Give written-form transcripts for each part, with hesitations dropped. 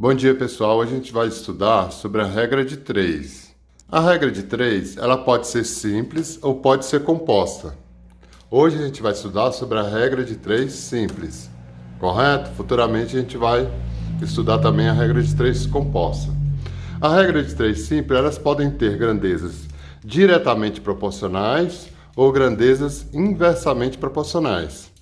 Bom dia, pessoal. Hoje a gente vai estudar sobre a regra de 3. A regra de 3, ela pode ser simples ou pode ser composta. Hoje a gente vai estudar sobre a regra de 3 simples, correto? Futuramente a gente vai estudar também a regra de 3 composta. A regra de 3 simples, elas podem ter grandezas diretamente proporcionais ou grandezas inversamente proporcionais.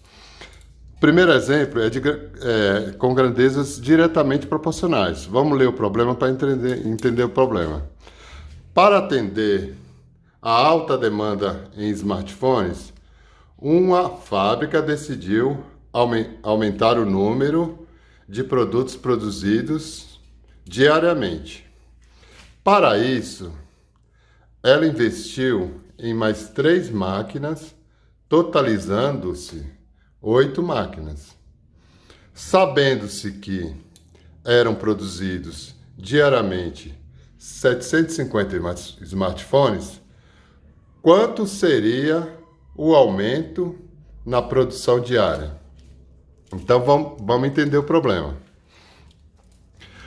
Primeiro exemplo é com grandezas diretamente proporcionais. Vamos ler o problema para entender o problema. Para atender a alta demanda em smartphones, uma fábrica decidiu aumentar o número de produtos produzidos diariamente. Para isso, ela investiu em mais 3 máquinas, totalizando-se 8 máquinas. Sabendo-se que eram produzidos diariamente 750 smartphones, quanto seria o aumento na produção diária? Então vamos entender o problema.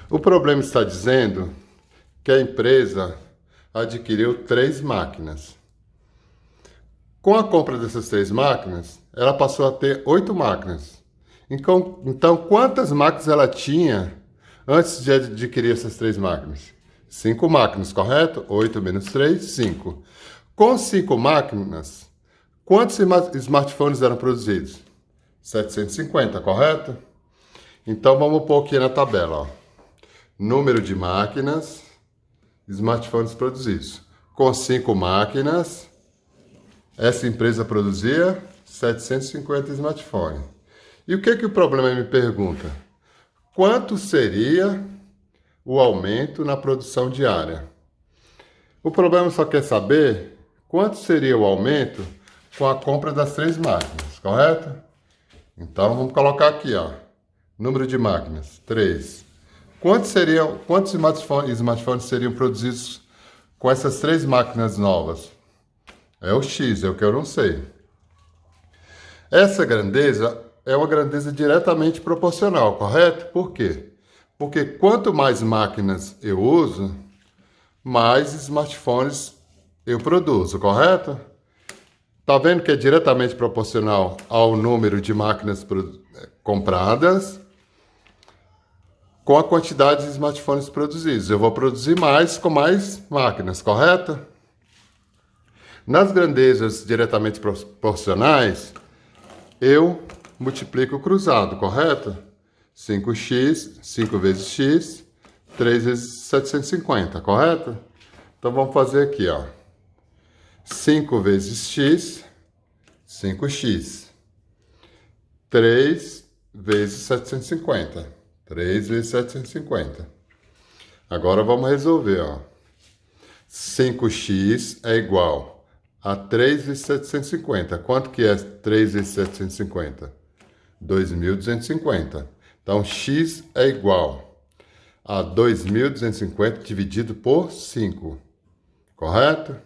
O problema está dizendo que a empresa adquiriu 3 máquinas. Com a compra dessas 3 máquinas, ela passou a ter 8 máquinas. Então, quantas máquinas ela tinha antes de adquirir essas 3 máquinas? 5 máquinas, correto? 8 menos 3, 5. Com 5 máquinas, quantos smartphones eram produzidos? 750, correto? Então, vamos pôr aqui na tabela, ó. Número de máquinas, smartphones produzidos. Com 5 máquinas, essa empresa produzia 750 smartphones. E o que o problema me pergunta? Quanto seria o aumento na produção diária? O problema só quer saber quanto seria o aumento com a compra das 3 máquinas, correto? Então vamos colocar aqui, ó, número de máquinas, 3. Quantos smartphones seriam produzidos com essas 3 máquinas novas? É o X, é o que eu não sei. Essa grandeza é uma grandeza diretamente proporcional, correto? Por quê? Porque quanto mais máquinas eu uso, mais smartphones eu produzo, correto? Tá vendo que é diretamente proporcional ao número de máquinas compradas com a quantidade de smartphones produzidos. Eu vou produzir mais com mais máquinas, correto? Nas grandezas diretamente proporcionais, eu multiplico o cruzado, correto? 5x, 5 vezes x, 3 vezes 750, correto? Então vamos fazer aqui, ó. 5 vezes x, 5x. 3 vezes 750. 3 vezes 750. Agora vamos resolver, ó. 5x é igual a 3 vezes 750. Quanto que é 3 vezes 750? 2.250. Então, x é igual a 2.250 dividido por 5. Correto?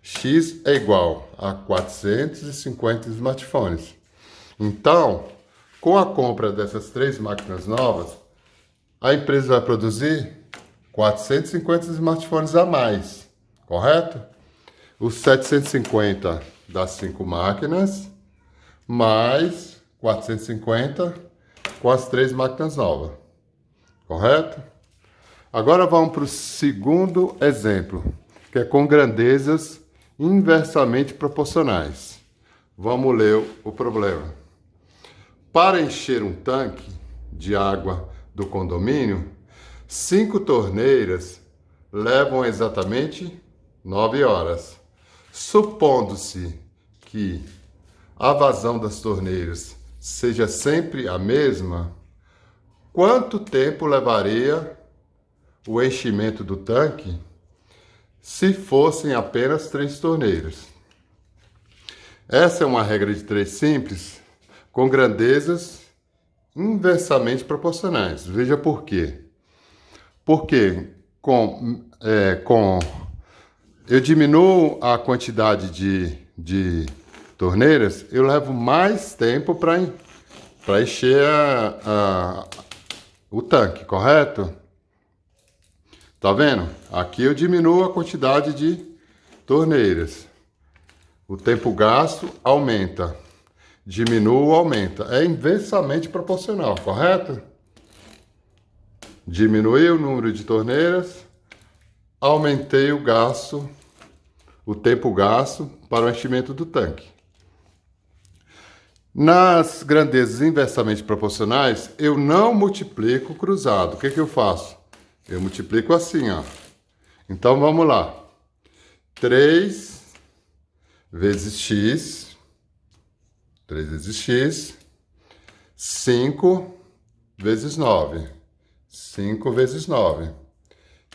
X é igual a 450 smartphones. Então, com a compra dessas 3 máquinas novas, a empresa vai produzir 450 smartphones a mais. Correto? Os 750 das 5 máquinas, mais 450 com as 3 máquinas novas. Correto? Agora vamos para o segundo exemplo, que é com grandezas inversamente proporcionais. Vamos ler o problema. Para encher um tanque de água do condomínio, 5 torneiras levam exatamente 9 horas. Supondo-se que a vazão das torneiras seja sempre a mesma, quanto tempo levaria o enchimento do tanque se fossem apenas 3 torneiras? Essa é uma regra de 3 simples com grandezas inversamente proporcionais. Veja por quê. Porque eu diminuo a quantidade de torneiras, eu levo mais tempo para encher o tanque, correto? Tá vendo? Aqui eu diminuo a quantidade de torneiras. O tempo gasto aumenta. Diminuo, aumenta. É inversamente proporcional, correto? Diminui o número de torneiras, aumentei o gasto, o tempo gasto para o enchimento do tanque. Nas grandezas inversamente proporcionais, eu não multiplico cruzado. O que eu faço? Eu multiplico assim, ó. Então, vamos lá. 3 vezes x, 3 vezes x, 5 vezes 9. 5 vezes 9.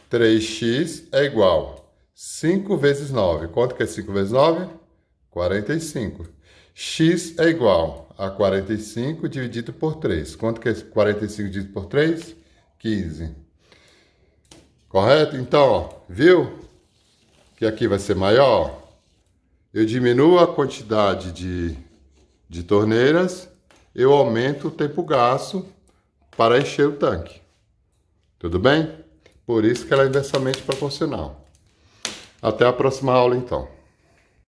3x é igual 5 vezes 9. Quanto que é 5 vezes 9? 45. X é igual a 45 dividido por 3. Quanto que é 45 dividido por 3? 15. Correto? Então, ó, viu que aqui vai ser maior? Eu diminuo a quantidade de torneiras, eu aumento o tempo gasto para encher o tanque. Tudo bem? Por isso que ela é inversamente proporcional. Até a próxima aula, então.